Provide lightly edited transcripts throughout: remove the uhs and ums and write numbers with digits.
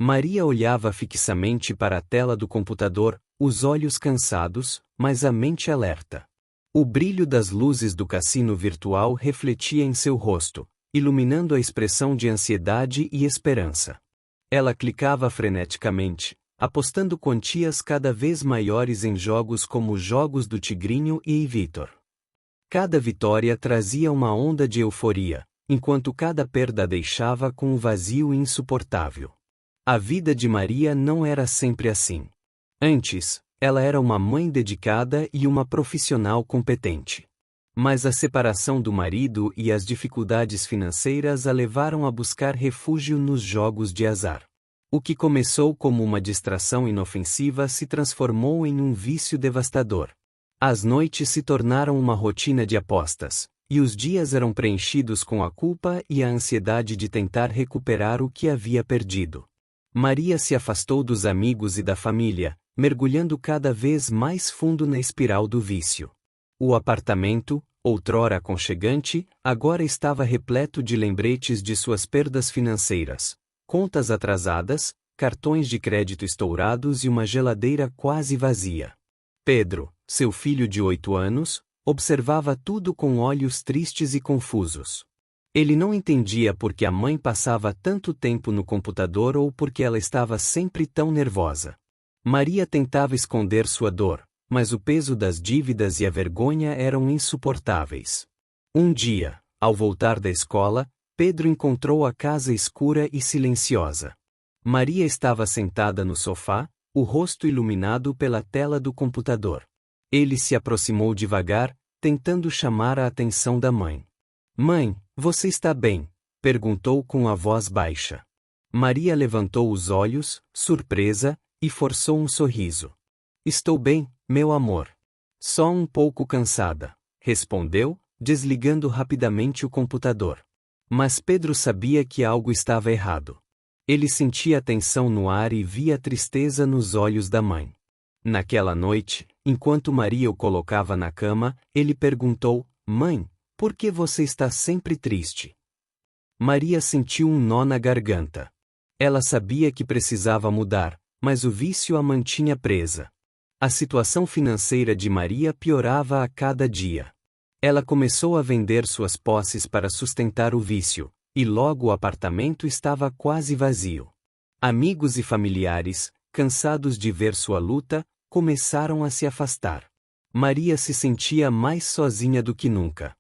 Maria olhava fixamente para a tela do computador, os olhos cansados, mas a mente alerta. O brilho das luzes do cassino virtual refletia em seu rosto, iluminando a expressão de ansiedade e esperança. Ela clicava freneticamente, apostando quantias cada vez maiores em jogos como os Jogos do Tigrinho e Vitor. Cada vitória trazia uma onda de euforia, enquanto cada perda a deixava com um vazio insuportável. A vida de Maria não era sempre assim. Antes, ela era uma mãe dedicada e uma profissional competente. Mas a separação do marido e as dificuldades financeiras a levaram a buscar refúgio nos jogos de azar. O que começou como uma distração inofensiva se transformou em um vício devastador. As noites se tornaram uma rotina de apostas, e os dias eram preenchidos com a culpa e a ansiedade de tentar recuperar o que havia perdido. Maria se afastou dos amigos e da família, mergulhando cada vez mais fundo na espiral do vício. O apartamento, outrora aconchegante, agora estava repleto de lembretes de suas perdas financeiras, contas atrasadas, cartões de crédito estourados e uma geladeira quase vazia. Pedro, seu filho de 8 anos, observava tudo com olhos tristes e confusos. Ele não entendia por que a mãe passava tanto tempo no computador ou por que ela estava sempre tão nervosa. Maria tentava esconder sua dor, mas o peso das dívidas e a vergonha eram insuportáveis. Um dia, ao voltar da escola, Pedro encontrou a casa escura e silenciosa. Maria estava sentada no sofá, o rosto iluminado pela tela do computador. Ele se aproximou devagar, tentando chamar a atenção da mãe. "Mãe, você está bem?" perguntou com a voz baixa. Maria levantou os olhos, surpresa, e forçou um sorriso. "Estou bem, meu amor. Só um pouco cansada", respondeu, desligando rapidamente o computador. Mas Pedro sabia que algo estava errado. Ele sentia a tensão no ar e via a tristeza nos olhos da mãe. Naquela noite, enquanto Maria o colocava na cama, ele perguntou: "Mãe, por que você está sempre triste?" Maria sentiu um nó na garganta. Ela sabia que precisava mudar, mas o vício a mantinha presa. A situação financeira de Maria piorava a cada dia. Ela começou a vender suas posses para sustentar o vício, e logo o apartamento estava quase vazio. Amigos e familiares, cansados de ver sua luta, começaram a se afastar. Maria se sentia mais sozinha do que nunca.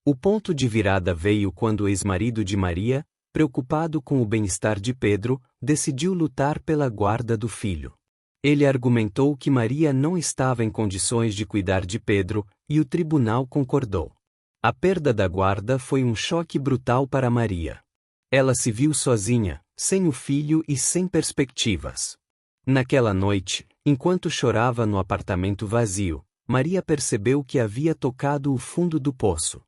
O ponto de virada veio quando o ex-marido de Maria, preocupado com o bem-estar de Pedro, decidiu lutar pela guarda do filho. Ele argumentou que Maria não estava em condições de cuidar de Pedro, e o tribunal concordou. A perda da guarda foi um choque brutal para Maria. Ela se viu sozinha, sem o filho e sem perspectivas. Naquela noite, enquanto chorava no apartamento vazio, Maria percebeu que havia tocado o fundo do poço.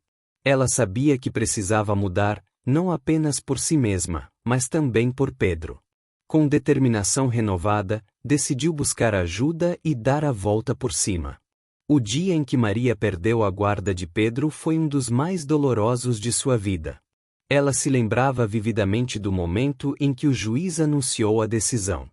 Ela sabia que precisava mudar, não apenas por si mesma, mas também por Pedro. Com determinação renovada, decidiu buscar ajuda e dar a volta por cima. O dia em que Maria perdeu a guarda de Pedro foi um dos mais dolorosos de sua vida. Ela se lembrava vividamente do momento em que o juiz anunciou a decisão.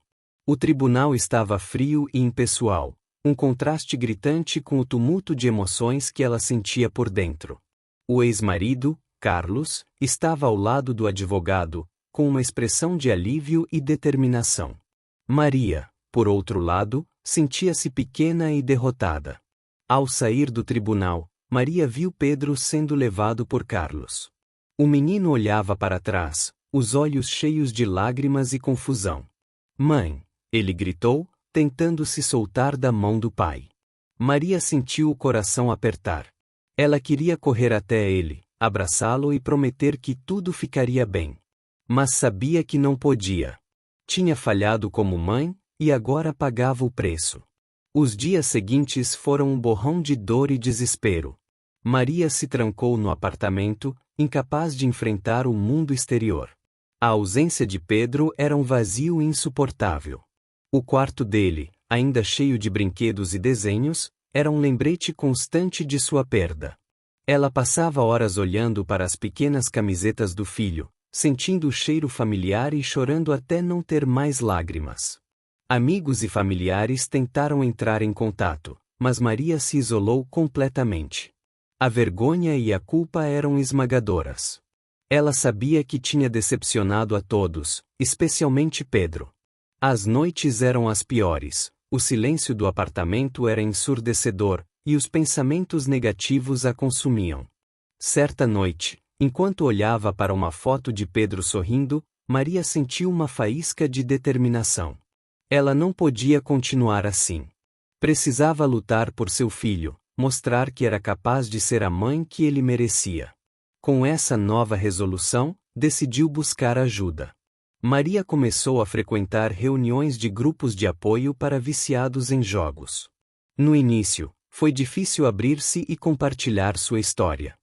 O tribunal estava frio e impessoal, um contraste gritante com o tumulto de emoções que ela sentia por dentro. O ex-marido, Carlos, estava ao lado do advogado, com uma expressão de alívio e determinação. Maria, por outro lado, sentia-se pequena e derrotada. Ao sair do tribunal, Maria viu Pedro sendo levado por Carlos. O menino olhava para trás, os olhos cheios de lágrimas e confusão. "Mãe!" ele gritou, tentando se soltar da mão do pai. Maria sentiu o coração apertar. Ela queria correr até ele, abraçá-lo e prometer que tudo ficaria bem. Mas sabia que não podia. Tinha falhado como mãe, e agora pagava o preço. Os dias seguintes foram um borrão de dor e desespero. Maria se trancou no apartamento, incapaz de enfrentar o mundo exterior. A ausência de Pedro era um vazio insuportável. O quarto dele, ainda cheio de brinquedos e desenhos, era um lembrete constante de sua perda. Ela passava horas olhando para as pequenas camisetas do filho, sentindo o cheiro familiar e chorando até não ter mais lágrimas. Amigos e familiares tentaram entrar em contato, mas Maria se isolou completamente. A vergonha e a culpa eram esmagadoras. Ela sabia que tinha decepcionado a todos, especialmente Pedro. As noites eram as piores, o silêncio do apartamento era ensurdecedor, e os pensamentos negativos a consumiam. Certa noite, enquanto olhava para uma foto de Pedro sorrindo, Maria sentiu uma faísca de determinação. Ela não podia continuar assim. Precisava lutar por seu filho, mostrar que era capaz de ser a mãe que ele merecia. Com essa nova resolução, decidiu buscar ajuda. Maria começou a frequentar reuniões de grupos de apoio para viciados em jogos. No início, foi difícil abrir-se e compartilhar sua história.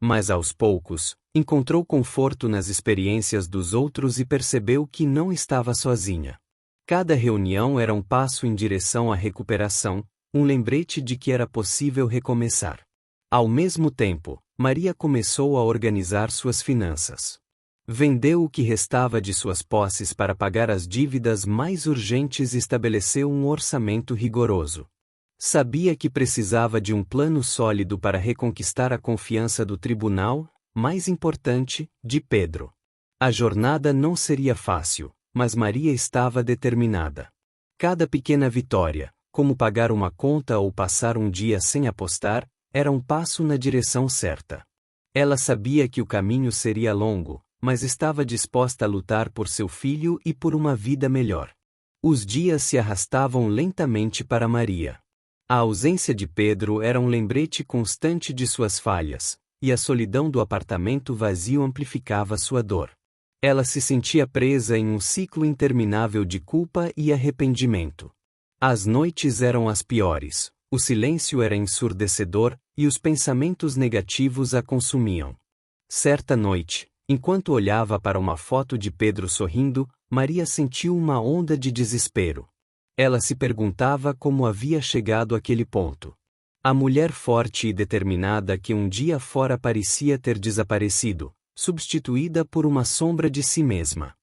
Mas aos poucos, encontrou conforto nas experiências dos outros e percebeu que não estava sozinha. Cada reunião era um passo em direção à recuperação, um lembrete de que era possível recomeçar. Ao mesmo tempo, Maria começou a organizar suas finanças. Vendeu o que restava de suas posses para pagar as dívidas mais urgentes e estabeleceu um orçamento rigoroso. Sabia que precisava de um plano sólido para reconquistar a confiança do tribunal, mais importante, de Pedro. A jornada não seria fácil, mas Maria estava determinada. Cada pequena vitória, como pagar uma conta ou passar um dia sem apostar, era um passo na direção certa. Ela sabia que o caminho seria longo, mas estava disposta a lutar por seu filho e por uma vida melhor. Os dias se arrastavam lentamente para Maria. A ausência de Pedro era um lembrete constante de suas falhas, e a solidão do apartamento vazio amplificava sua dor. Ela se sentia presa em um ciclo interminável de culpa e arrependimento. As noites eram as piores, o silêncio era ensurdecedor, e os pensamentos negativos a consumiam. Certa noite, enquanto olhava para uma foto de Pedro sorrindo, Maria sentiu uma onda de desespero. Ela se perguntava como havia chegado àquele ponto. A mulher forte e determinada que um dia fora parecia ter desaparecido, substituída por uma sombra de si mesma.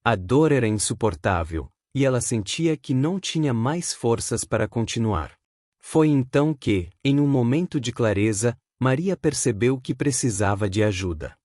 A dor era insuportável, e ela sentia que não tinha mais forças para continuar. Foi então que, em um momento de clareza, Maria percebeu que precisava de ajuda.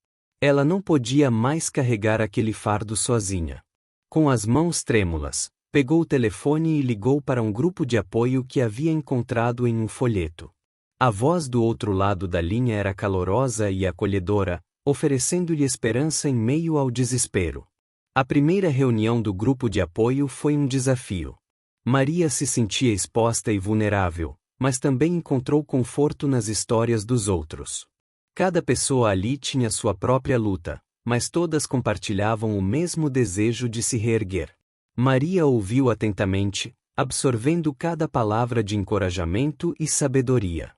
Ela não podia mais carregar aquele fardo sozinha. Com as mãos trêmulas, pegou o telefone e ligou para um grupo de apoio que havia encontrado em um folheto. A voz do outro lado da linha era calorosa e acolhedora, oferecendo-lhe esperança em meio ao desespero. A primeira reunião do grupo de apoio foi um desafio. Maria se sentia exposta e vulnerável, mas também encontrou conforto nas histórias dos outros. Cada pessoa ali tinha sua própria luta, mas todas compartilhavam o mesmo desejo de se reerguer. Maria ouviu atentamente, absorvendo cada palavra de encorajamento e sabedoria.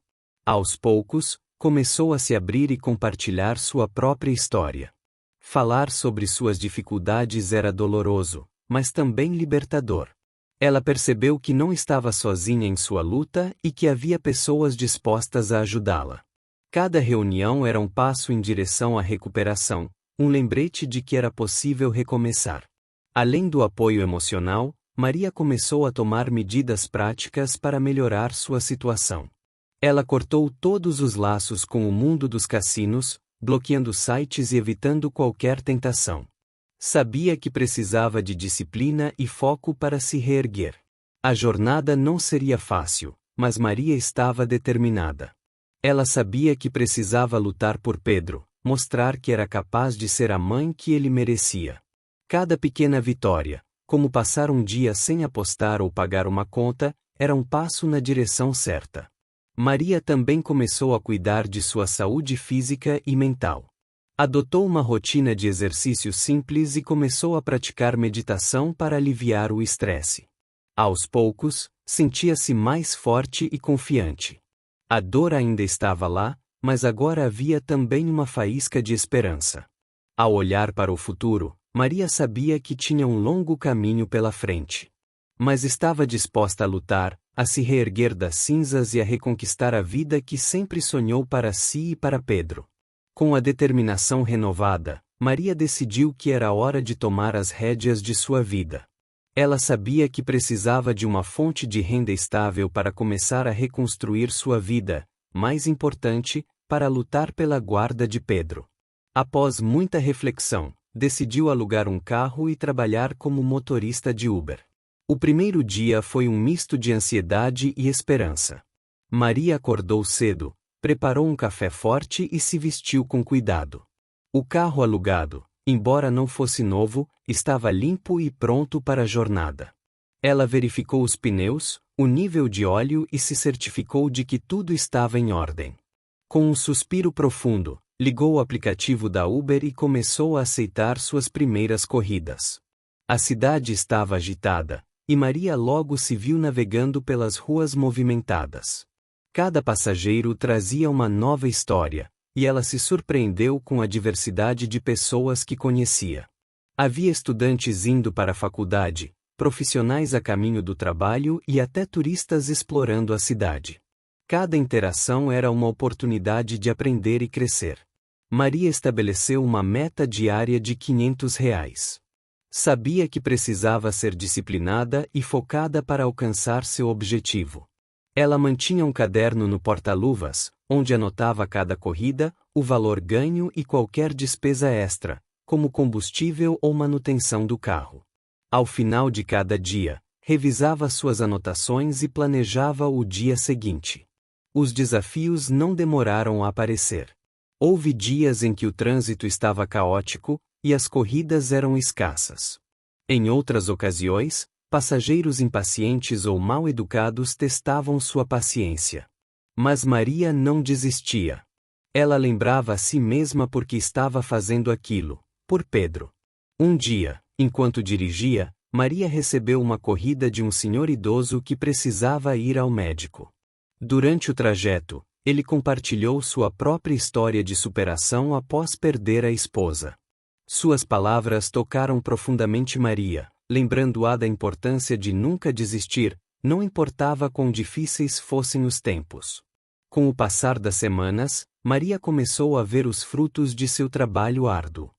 Aos poucos, começou a se abrir e compartilhar sua própria história. Falar sobre suas dificuldades era doloroso, mas também libertador. Ela percebeu que não estava sozinha em sua luta e que havia pessoas dispostas a ajudá-la. Cada reunião era um passo em direção à recuperação, um lembrete de que era possível recomeçar. Além do apoio emocional, Maria começou a tomar medidas práticas para melhorar sua situação. Ela cortou todos os laços com o mundo dos cassinos, bloqueando sites e evitando qualquer tentação. Sabia que precisava de disciplina e foco para se reerguer. A jornada não seria fácil, mas Maria estava determinada. Ela sabia que precisava lutar por Pedro, mostrar que era capaz de ser a mãe que ele merecia. Cada pequena vitória, como passar um dia sem apostar ou pagar uma conta, era um passo na direção certa. Maria também começou a cuidar de sua saúde física e mental. Adotou uma rotina de exercício simples e começou a praticar meditação para aliviar o estresse. Aos poucos, sentia-se mais forte e confiante. A dor ainda estava lá, mas agora havia também uma faísca de esperança. Ao olhar para o futuro, Maria sabia que tinha um longo caminho pela frente. Mas estava disposta a lutar, a se reerguer das cinzas e a reconquistar a vida que sempre sonhou para si e para Pedro. Com a determinação renovada, Maria decidiu que era hora de tomar as rédeas de sua vida. Ela sabia que precisava de uma fonte de renda estável para começar a reconstruir sua vida, mais importante, para lutar pela guarda de Pedro. Após muita reflexão, decidiu alugar um carro e trabalhar como motorista de Uber. O primeiro dia foi um misto de ansiedade e esperança. Maria acordou cedo, preparou um café forte e se vestiu com cuidado. O carro alugado, embora não fosse novo, estava limpo e pronto para a jornada. Ela verificou os pneus, o nível de óleo e se certificou de que tudo estava em ordem. Com um suspiro profundo, ligou o aplicativo da Uber e começou a aceitar suas primeiras corridas. A cidade estava agitada, e Maria logo se viu navegando pelas ruas movimentadas. Cada passageiro trazia uma nova história, e ela se surpreendeu com a diversidade de pessoas que conhecia. Havia estudantes indo para a faculdade, profissionais a caminho do trabalho e até turistas explorando a cidade. Cada interação era uma oportunidade de aprender e crescer. Maria estabeleceu uma meta diária de R$ 500. Sabia que precisava ser disciplinada e focada para alcançar seu objetivo. Ela mantinha um caderno no porta-luvas, onde anotava cada corrida, o valor ganho e qualquer despesa extra, como combustível ou manutenção do carro. Ao final de cada dia, revisava suas anotações e planejava o dia seguinte. Os desafios não demoraram a aparecer. Houve dias em que o trânsito estava caótico e as corridas eram escassas. Em outras ocasiões, passageiros impacientes ou mal educados testavam sua paciência. Mas Maria não desistia. Ela lembrava a si mesma por que estava fazendo aquilo, por Pedro. Um dia, enquanto dirigia, Maria recebeu uma corrida de um senhor idoso que precisava ir ao médico. Durante o trajeto, ele compartilhou sua própria história de superação após perder a esposa. Suas palavras tocaram profundamente Maria, lembrando-a da importância de nunca desistir, não importava quão difíceis fossem os tempos. Com o passar das semanas, Maria começou a ver os frutos de seu trabalho árduo.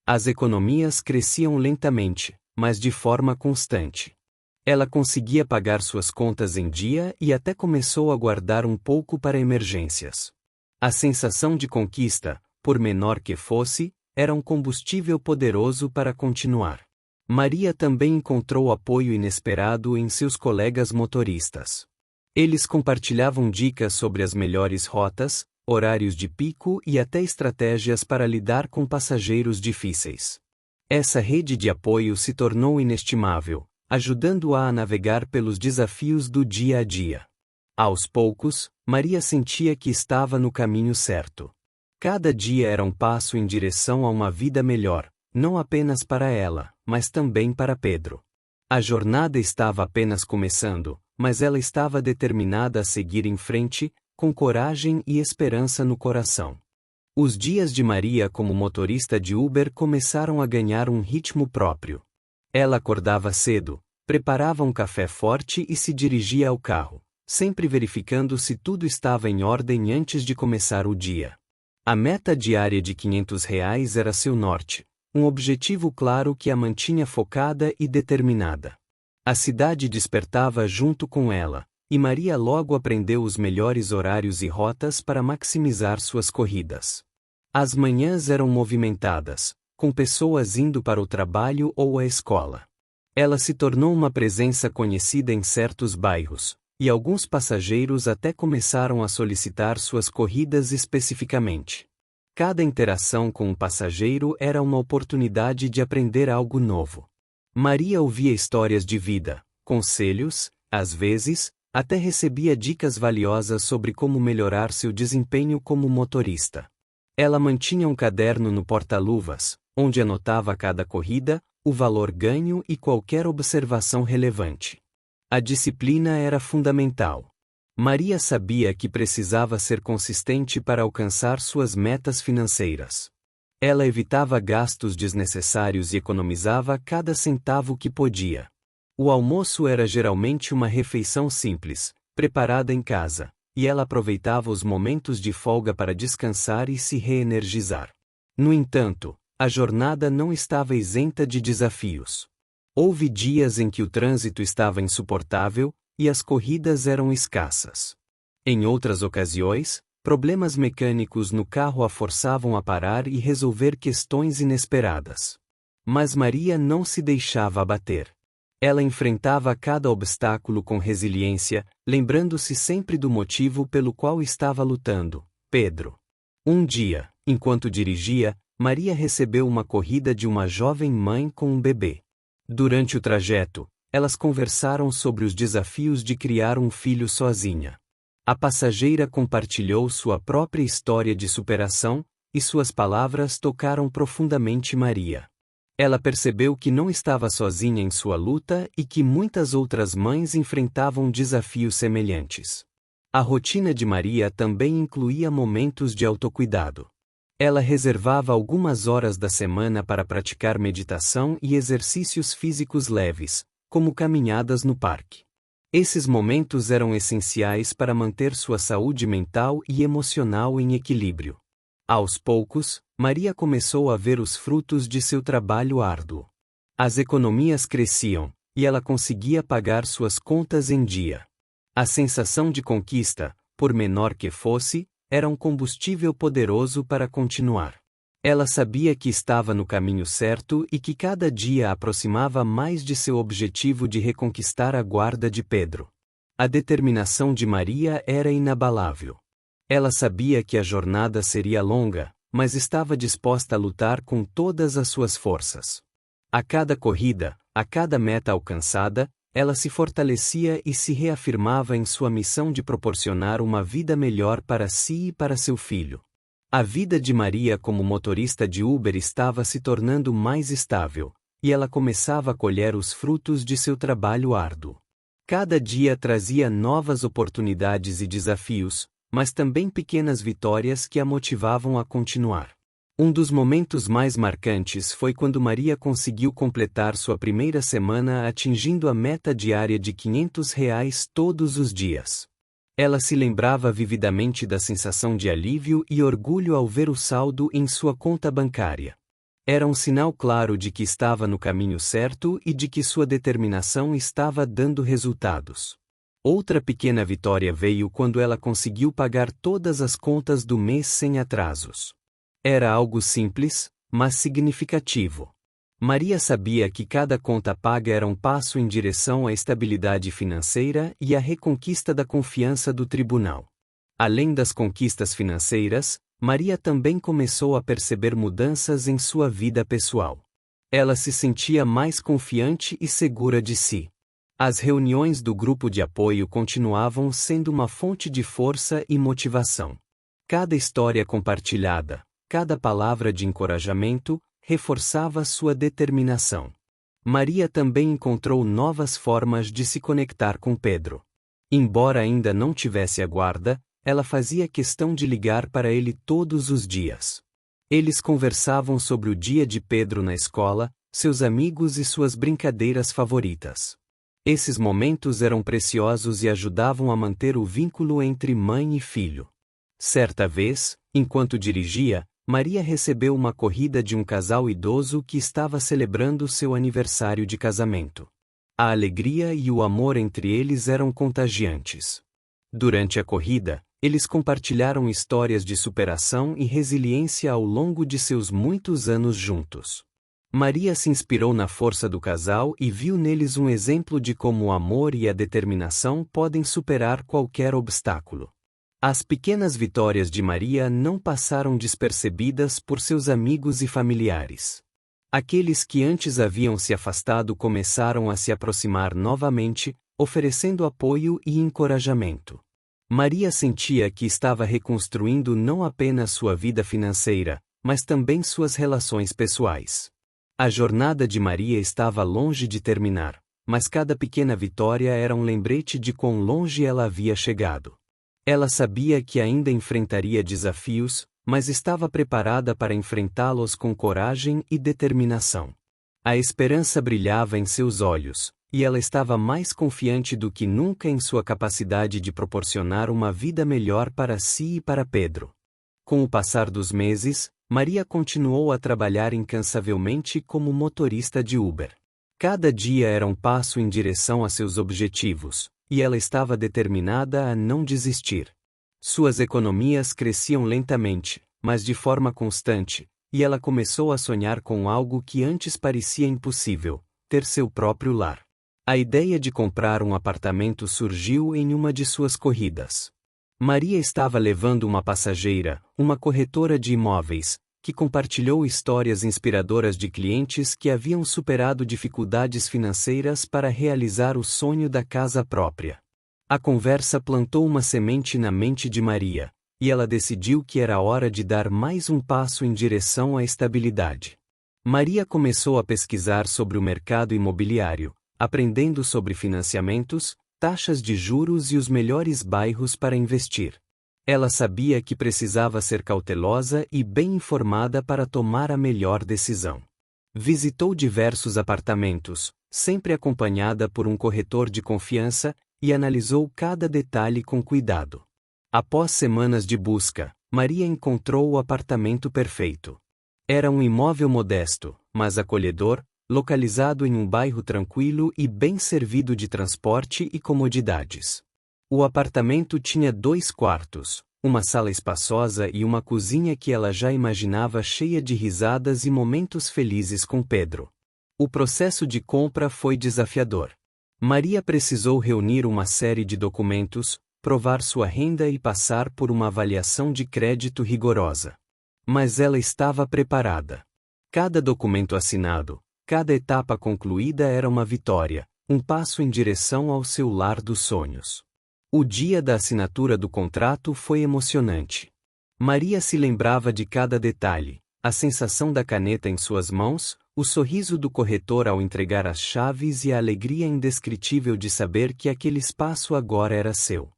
As economias cresciam lentamente, mas de forma constante. Ela conseguia pagar suas contas em dia e até começou a guardar um pouco para emergências. A sensação de conquista, por menor que fosse, era um combustível poderoso para continuar. Maria também encontrou apoio inesperado em seus colegas motoristas. Eles compartilhavam dicas sobre as melhores rotas, horários de pico e até estratégias para lidar com passageiros difíceis. Essa rede de apoio se tornou inestimável, ajudando-a a navegar pelos desafios do dia a dia. Aos poucos, Maria sentia que estava no caminho certo. Cada dia era um passo em direção a uma vida melhor, não apenas para ela, mas também para Pedro. A jornada estava apenas começando, mas ela estava determinada a seguir em frente, com coragem e esperança no coração. Os dias de Maria como motorista de Uber começaram a ganhar um ritmo próprio. Ela acordava cedo, preparava um café forte e se dirigia ao carro, sempre verificando se tudo estava em ordem antes de começar o dia. A meta diária de R$ 500 era seu norte, um objetivo claro que a mantinha focada e determinada. A cidade despertava junto com ela, e Maria logo aprendeu os melhores horários e rotas para maximizar suas corridas. As manhãs eram movimentadas, com pessoas indo para o trabalho ou a escola. Ela se tornou uma presença conhecida em certos bairros, e alguns passageiros até começaram a solicitar suas corridas especificamente. Cada interação com um passageiro era uma oportunidade de aprender algo novo. Maria ouvia histórias de vida, conselhos, às vezes, até recebia dicas valiosas sobre como melhorar seu desempenho como motorista. Ela mantinha um caderno no porta-luvas, onde anotava cada corrida, o valor ganho e qualquer observação relevante. A disciplina era fundamental. Maria sabia que precisava ser consistente para alcançar suas metas financeiras. Ela evitava gastos desnecessários e economizava cada centavo que podia. O almoço era geralmente uma refeição simples, preparada em casa, e ela aproveitava os momentos de folga para descansar e se reenergizar. No entanto, A jornada não estava isenta de desafios. Houve dias em que o trânsito estava insuportável e as corridas eram escassas. Em outras ocasiões, problemas mecânicos no carro a forçavam a parar e resolver questões inesperadas. Mas Maria não se deixava abater. Ela enfrentava cada obstáculo com resiliência, lembrando-se sempre do motivo pelo qual estava lutando: Pedro. Um dia, enquanto dirigia, Maria recebeu uma corrida de uma jovem mãe com um bebê. Durante o trajeto, elas conversaram sobre os desafios de criar um filho sozinha. A passageira compartilhou sua própria história de superação, e suas palavras tocaram profundamente Maria. Ela percebeu que não estava sozinha em sua luta e que muitas outras mães enfrentavam desafios semelhantes. A rotina de Maria também incluía momentos de autocuidado. Ela reservava algumas horas da semana para praticar meditação e exercícios físicos leves, como caminhadas no parque. Esses momentos eram essenciais para manter sua saúde mental e emocional em equilíbrio. Aos poucos, Maria começou a ver os frutos de seu trabalho árduo. As economias cresciam, e ela conseguia pagar suas contas em dia. A sensação de conquista, por menor que fosse, era um combustível poderoso para continuar. Ela sabia que estava no caminho certo e que cada dia a aproximava mais de seu objetivo de reconquistar a guarda de Pedro. A determinação de Maria era inabalável. Ela sabia que a jornada seria longa, mas estava disposta a lutar com todas as suas forças. A cada corrida, a cada meta alcançada, ela se fortalecia e se reafirmava em sua missão de proporcionar uma vida melhor para si e para seu filho. A vida de Maria como motorista de Uber estava se tornando mais estável, e ela começava a colher os frutos de seu trabalho árduo. Cada dia trazia novas oportunidades e desafios, mas também pequenas vitórias que a motivavam a continuar. Um dos momentos mais marcantes foi quando Maria conseguiu completar sua primeira semana atingindo a meta diária de R$ 500 todos os dias. Ela se lembrava vividamente da sensação de alívio e orgulho ao ver o saldo em sua conta bancária. Era um sinal claro de que estava no caminho certo e de que sua determinação estava dando resultados. Outra pequena vitória veio quando ela conseguiu pagar todas as contas do mês sem atrasos. Era algo simples, mas significativo. Maria sabia que cada conta paga era um passo em direção à estabilidade financeira e à reconquista da confiança do tribunal. Além das conquistas financeiras, Maria também começou a perceber mudanças em sua vida pessoal. Ela se sentia mais confiante e segura de si. As reuniões do grupo de apoio continuavam sendo uma fonte de força e motivação. Cada história compartilhada, cada palavra de encorajamento, reforçava sua determinação. Maria também encontrou novas formas de se conectar com Pedro. Embora ainda não tivesse a guarda, ela fazia questão de ligar para ele todos os dias. Eles conversavam sobre o dia de Pedro na escola, seus amigos e suas brincadeiras favoritas. Esses momentos eram preciosos e ajudavam a manter o vínculo entre mãe e filho. Certa vez, enquanto dirigia, Maria recebeu uma corrida de um casal idoso que estava celebrando seu aniversário de casamento. A alegria e o amor entre eles eram contagiantes. Durante a corrida, eles compartilharam histórias de superação e resiliência ao longo de seus muitos anos juntos. Maria se inspirou na força do casal e viu neles um exemplo de como o amor e a determinação podem superar qualquer obstáculo. As pequenas vitórias de Maria não passaram despercebidas por seus amigos e familiares. Aqueles que antes haviam se afastado começaram a se aproximar novamente, oferecendo apoio e encorajamento. Maria sentia que estava reconstruindo não apenas sua vida financeira, mas também suas relações pessoais. A jornada de Maria estava longe de terminar, mas cada pequena vitória era um lembrete de quão longe ela havia chegado. Ela sabia que ainda enfrentaria desafios, mas estava preparada para enfrentá-los com coragem e determinação. A esperança brilhava em seus olhos, e ela estava mais confiante do que nunca em sua capacidade de proporcionar uma vida melhor para si e para Pedro. Com o passar dos meses, Maria continuou a trabalhar incansavelmente como motorista de Uber. Cada dia era um passo em direção a seus objetivos, e ela estava determinada a não desistir. Suas economias cresciam lentamente, mas de forma constante, e ela começou a sonhar com algo que antes parecia impossível: ter seu próprio lar. A ideia de comprar um apartamento surgiu em uma de suas corridas. Maria estava levando uma passageira, uma corretora de imóveis, que compartilhou histórias inspiradoras de clientes que haviam superado dificuldades financeiras para realizar o sonho da casa própria. A conversa plantou uma semente na mente de Maria, e ela decidiu que era hora de dar mais um passo em direção à estabilidade. Maria começou a pesquisar sobre o mercado imobiliário, aprendendo sobre financiamentos, taxas de juros e os melhores bairros para investir. Ela sabia que precisava ser cautelosa e bem informada para tomar a melhor decisão. Visitou diversos apartamentos, sempre acompanhada por um corretor de confiança, e analisou cada detalhe com cuidado. Após semanas de busca, Maria encontrou o apartamento perfeito. Era um imóvel modesto, mas acolhedor, localizado em um bairro tranquilo e bem servido de transporte e comodidades. O apartamento tinha 2 quartos, uma sala espaçosa e uma cozinha que ela já imaginava cheia de risadas e momentos felizes com Pedro. O processo de compra foi desafiador. Maria precisou reunir uma série de documentos, provar sua renda e passar por uma avaliação de crédito rigorosa. Mas ela estava preparada. Cada documento assinado, cada etapa concluída era uma vitória, um passo em direção ao seu lar dos sonhos. O dia da assinatura do contrato foi emocionante. Maria se lembrava de cada detalhe, a sensação da caneta em suas mãos, o sorriso do corretor ao entregar as chaves e a alegria indescritível de saber que aquele espaço agora era seu.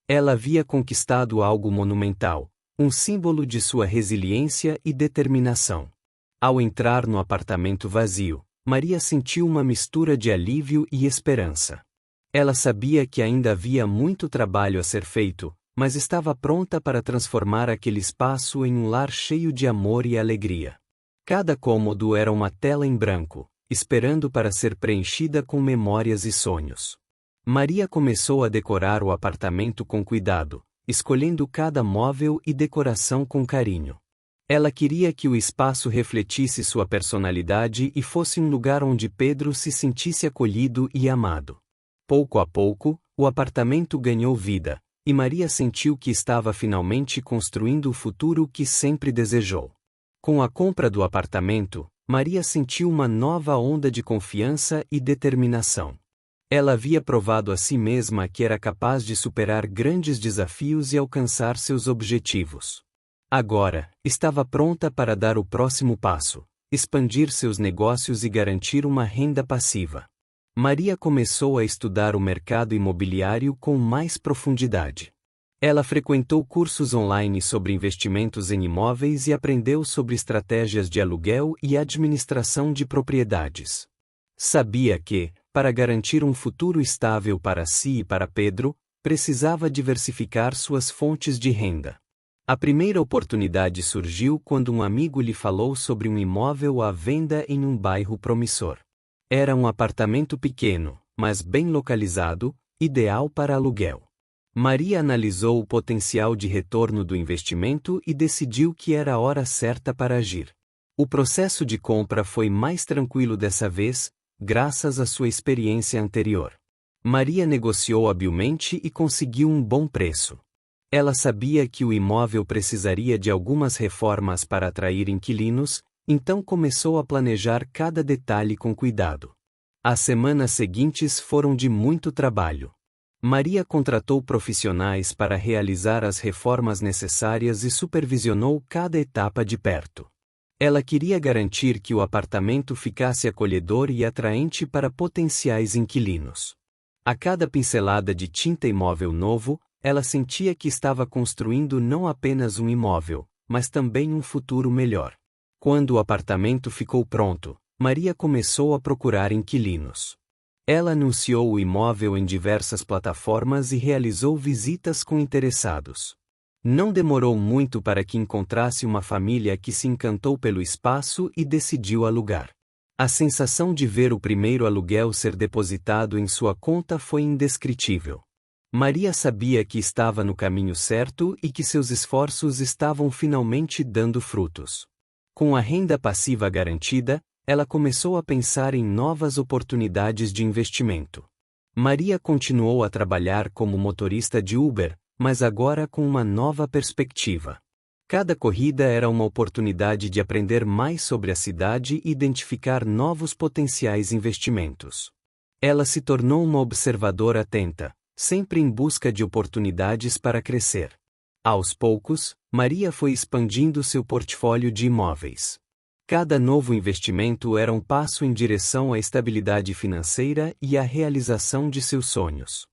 Ela havia conquistado algo monumental, um símbolo de sua resiliência e determinação. Ao entrar no apartamento vazio, Maria sentiu uma mistura de alívio e esperança. Ela sabia que ainda havia muito trabalho a ser feito, mas estava pronta para transformar aquele espaço em um lar cheio de amor e alegria. Cada cômodo era uma tela em branco, esperando para ser preenchida com memórias e sonhos. Maria começou a decorar o apartamento com cuidado, escolhendo cada móvel e decoração com carinho. Ela queria que o espaço refletisse sua personalidade e fosse um lugar onde Pedro se sentisse acolhido e amado. Pouco a pouco, o apartamento ganhou vida, e Maria sentiu que estava finalmente construindo o futuro que sempre desejou. Com a compra do apartamento, Maria sentiu uma nova onda de confiança e determinação. Ela havia provado a si mesma que era capaz de superar grandes desafios e alcançar seus objetivos. Agora, estava pronta para dar o próximo passo, expandir seus negócios e garantir uma renda passiva. Maria começou a estudar o mercado imobiliário com mais profundidade. Ela frequentou cursos online sobre investimentos em imóveis e aprendeu sobre estratégias de aluguel e administração de propriedades. Sabia que, para garantir um futuro estável para si e para Pedro, precisava diversificar suas fontes de renda. A primeira oportunidade surgiu quando um amigo lhe falou sobre um imóvel à venda em um bairro promissor. Era um apartamento pequeno, mas bem localizado, ideal para aluguel. Maria analisou o potencial de retorno do investimento e decidiu que era a hora certa para agir. O processo de compra foi mais tranquilo dessa vez, graças à sua experiência anterior. Maria negociou habilmente e conseguiu um bom preço. Ela sabia que o imóvel precisaria de algumas reformas para atrair inquilinos, então começou a planejar cada detalhe com cuidado. As semanas seguintes foram de muito trabalho. Maria contratou profissionais para realizar as reformas necessárias e supervisionou cada etapa de perto. Ela queria garantir que o apartamento ficasse acolhedor e atraente para potenciais inquilinos. A cada pincelada de tinta imóvel novo, ela sentia que estava construindo não apenas um imóvel, mas também um futuro melhor. Quando o apartamento ficou pronto, Maria começou a procurar inquilinos. Ela anunciou o imóvel em diversas plataformas e realizou visitas com interessados. Não demorou muito para que encontrasse uma família que se encantou pelo espaço e decidiu alugar. A sensação de ver o primeiro aluguel ser depositado em sua conta foi indescritível. Maria sabia que estava no caminho certo e que seus esforços estavam finalmente dando frutos. Com a renda passiva garantida, ela começou a pensar em novas oportunidades de investimento. Maria continuou a trabalhar como motorista de Uber, mas agora com uma nova perspectiva. Cada corrida era uma oportunidade de aprender mais sobre a cidade e identificar novos potenciais investimentos. Ela se tornou uma observadora atenta, sempre em busca de oportunidades para crescer. Aos poucos, Maria foi expandindo seu portfólio de imóveis. Cada novo investimento era um passo em direção à estabilidade financeira e à realização de seus sonhos.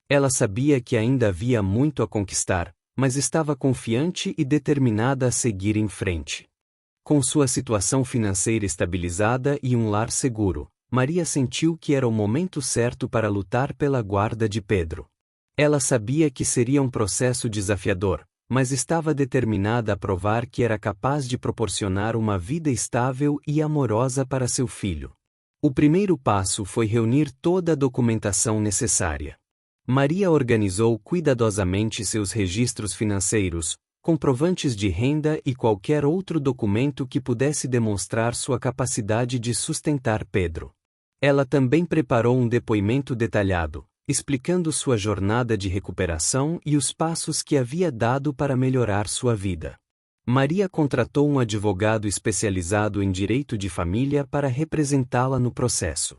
Ela sabia que ainda havia muito a conquistar, mas estava confiante e determinada a seguir em frente. Com sua situação financeira estabilizada e um lar seguro, Maria sentiu que era o momento certo para lutar pela guarda de Pedro. Ela sabia que seria um processo desafiador, mas estava determinada a provar que era capaz de proporcionar uma vida estável e amorosa para seu filho. O primeiro passo foi reunir toda a documentação necessária. Maria organizou cuidadosamente seus registros financeiros, comprovantes de renda e qualquer outro documento que pudesse demonstrar sua capacidade de sustentar Pedro. Ela também preparou um depoimento detalhado, explicando sua jornada de recuperação e os passos que havia dado para melhorar sua vida. Maria contratou um advogado especializado em direito de família para representá-la no processo.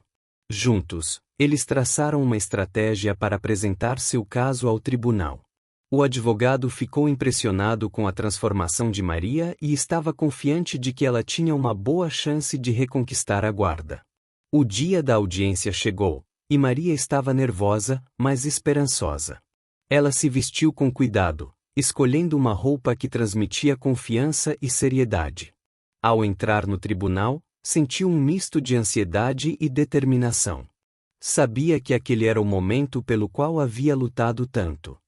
Juntos, eles traçaram uma estratégia para apresentar seu caso ao tribunal. O advogado ficou impressionado com a transformação de Maria e estava confiante de que ela tinha uma boa chance de reconquistar a guarda. O dia da audiência chegou, e Maria estava nervosa, mas esperançosa. Ela se vestiu com cuidado, escolhendo uma roupa que transmitia confiança e seriedade. Ao entrar no tribunal, sentiu um misto de ansiedade e determinação. Sabia que aquele era o momento pelo qual havia lutado tanto.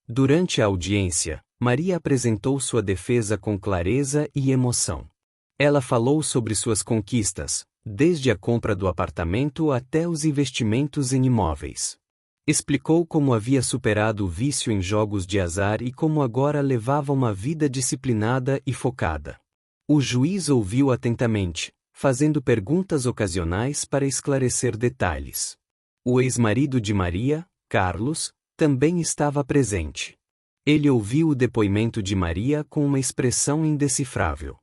Durante a audiência, Maria apresentou sua defesa com clareza e emoção. Ela falou sobre suas conquistas, desde a compra do apartamento até os investimentos em imóveis. Explicou como havia superado o vício em jogos de azar e como agora levava uma vida disciplinada e focada. O juiz ouviu atentamente, fazendo perguntas ocasionais para esclarecer detalhes. O ex-marido de Maria, Carlos, também estava presente. Ele ouviu o depoimento de Maria com uma expressão indecifrável.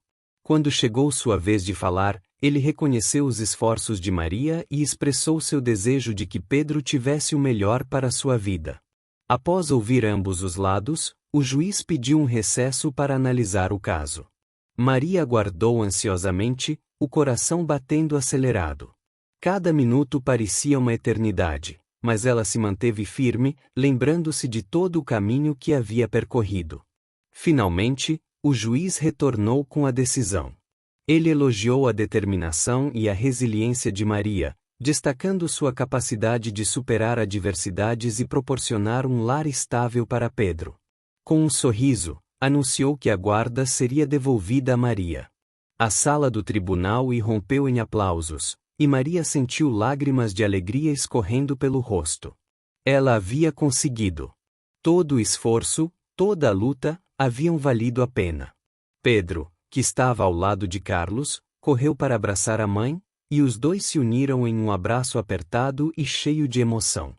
Quando chegou sua vez de falar, ele reconheceu os esforços de Maria e expressou seu desejo de que Pedro tivesse o melhor para sua vida. Após ouvir ambos os lados, o juiz pediu um recesso para analisar o caso. Maria aguardou ansiosamente, o coração batendo acelerado. Cada minuto parecia uma eternidade, mas ela se manteve firme, lembrando-se de todo o caminho que havia percorrido. Finalmente, o juiz retornou com a decisão. Ele elogiou a determinação e a resiliência de Maria, destacando sua capacidade de superar adversidades e proporcionar um lar estável para Pedro. Com um sorriso, anunciou que a guarda seria devolvida a Maria. A sala do tribunal irrompeu em aplausos, e Maria sentiu lágrimas de alegria escorrendo pelo rosto. Ela havia conseguido. Todo o esforço, toda a luta, haviam valido a pena. Pedro, que estava ao lado de Carlos, correu para abraçar a mãe, e os dois se uniram em um abraço apertado e cheio de emoção.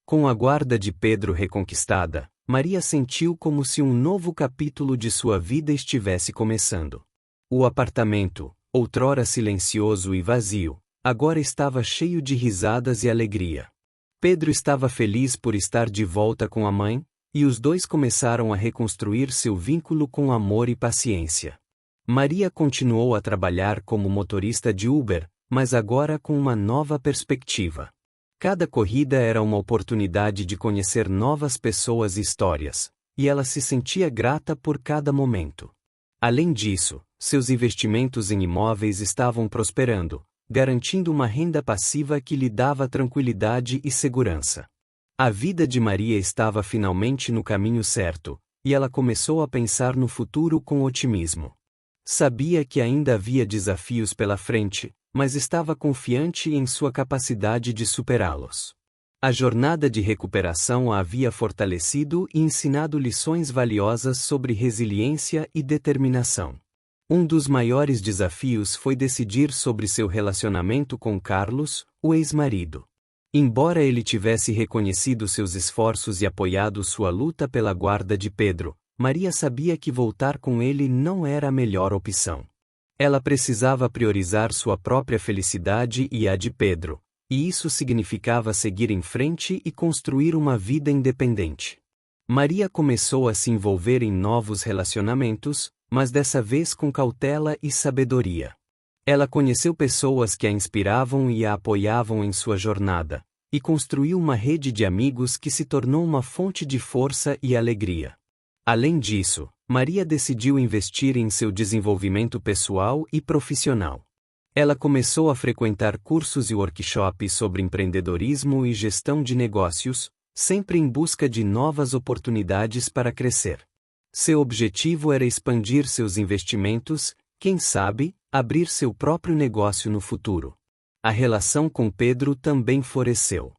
Com a guarda de Pedro reconquistada, Maria sentiu como se um novo capítulo de sua vida estivesse começando. O apartamento, outrora silencioso e vazio, agora estava cheio de risadas e alegria. Pedro estava feliz por estar de volta com a mãe, e os dois começaram a reconstruir seu vínculo com amor e paciência. Maria continuou a trabalhar como motorista de Uber, mas agora com uma nova perspectiva. Cada corrida era uma oportunidade de conhecer novas pessoas e histórias, e ela se sentia grata por cada momento. Além disso, seus investimentos em imóveis estavam prosperando, garantindo uma renda passiva que lhe dava tranquilidade e segurança. A vida de Maria estava finalmente no caminho certo, e ela começou a pensar no futuro com otimismo. Sabia que ainda havia desafios pela frente, mas estava confiante em sua capacidade de superá-los. A jornada de recuperação a havia fortalecido e ensinado lições valiosas sobre resiliência e determinação. Um dos maiores desafios foi decidir sobre seu relacionamento com Carlos, o ex-marido. Embora ele tivesse reconhecido seus esforços e apoiado sua luta pela guarda de Pedro, Maria sabia que voltar com ele não era a melhor opção. Ela precisava priorizar sua própria felicidade e a de Pedro, e isso significava seguir em frente e construir uma vida independente. Maria começou a se envolver em novos relacionamentos, mas dessa vez com cautela e sabedoria. Ela conheceu pessoas que a inspiravam e a apoiavam em sua jornada, e construiu uma rede de amigos que se tornou uma fonte de força e alegria. Além disso, Maria decidiu investir em seu desenvolvimento pessoal e profissional. Ela começou a frequentar cursos e workshops sobre empreendedorismo e gestão de negócios, sempre em busca de novas oportunidades para crescer. Seu objetivo era expandir seus investimentos, quem sabe, abrir seu próprio negócio no futuro. A relação com Pedro também floresceu.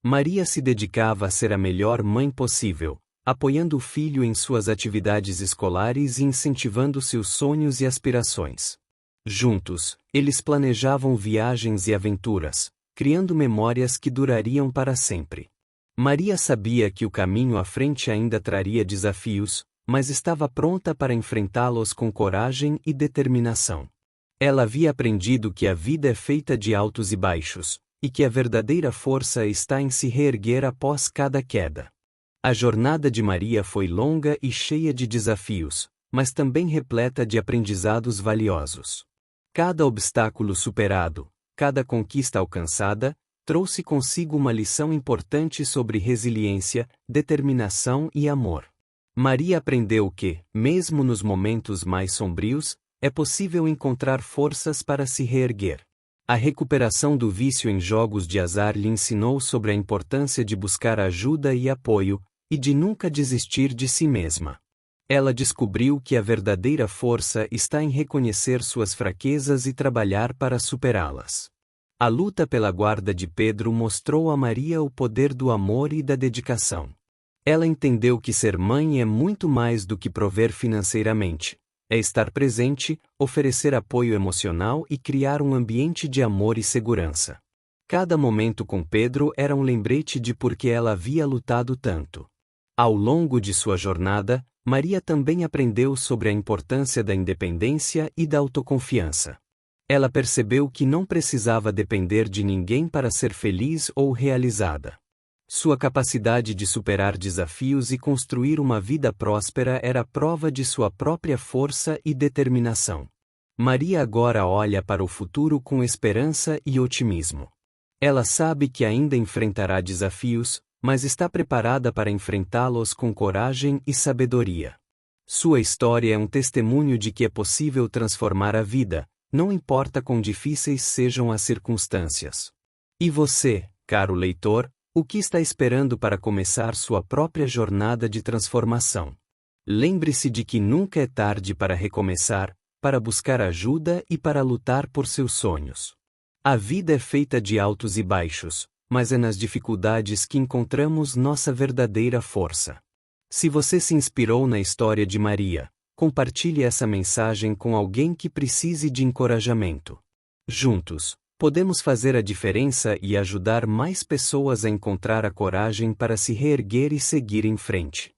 Maria se dedicava a ser a melhor mãe possível, apoiando o filho em suas atividades escolares e incentivando seus sonhos e aspirações. Juntos, eles planejavam viagens e aventuras, criando memórias que durariam para sempre. Maria sabia que o caminho à frente ainda traria desafios, mas estava pronta para enfrentá-los com coragem e determinação. Ela havia aprendido que a vida é feita de altos e baixos, e que a verdadeira força está em se reerguer após cada queda. A jornada de Maria foi longa e cheia de desafios, mas também repleta de aprendizados valiosos. Cada obstáculo superado, cada conquista alcançada, trouxe consigo uma lição importante sobre resiliência, determinação e amor. Maria aprendeu que, mesmo nos momentos mais sombrios, é possível encontrar forças para se reerguer. A recuperação do vício em jogos de azar lhe ensinou sobre a importância de buscar ajuda e apoio, e de nunca desistir de si mesma. Ela descobriu que a verdadeira força está em reconhecer suas fraquezas e trabalhar para superá-las. A luta pela guarda de Pedro mostrou a Maria o poder do amor e da dedicação. Ela entendeu que ser mãe é muito mais do que prover financeiramente. É estar presente, oferecer apoio emocional e criar um ambiente de amor e segurança. Cada momento com Pedro era um lembrete de por que ela havia lutado tanto. Ao longo de sua jornada, Maria também aprendeu sobre a importância da independência e da autoconfiança. Ela percebeu que não precisava depender de ninguém para ser feliz ou realizada. Sua capacidade de superar desafios e construir uma vida próspera era prova de sua própria força e determinação. Maria agora olha para o futuro com esperança e otimismo. Ela sabe que ainda enfrentará desafios, mas está preparada para enfrentá-los com coragem e sabedoria. Sua história é um testemunho de que é possível transformar a vida, não importa quão difíceis sejam as circunstâncias. E você, caro leitor, o que está esperando para começar sua própria jornada de transformação? Lembre-se de que nunca é tarde para recomeçar, para buscar ajuda e para lutar por seus sonhos. A vida é feita de altos e baixos, mas é nas dificuldades que encontramos nossa verdadeira força. Se você se inspirou na história de Maria, compartilhe essa mensagem com alguém que precise de encorajamento. Juntos, podemos fazer a diferença e ajudar mais pessoas a encontrar a coragem para se reerguer e seguir em frente.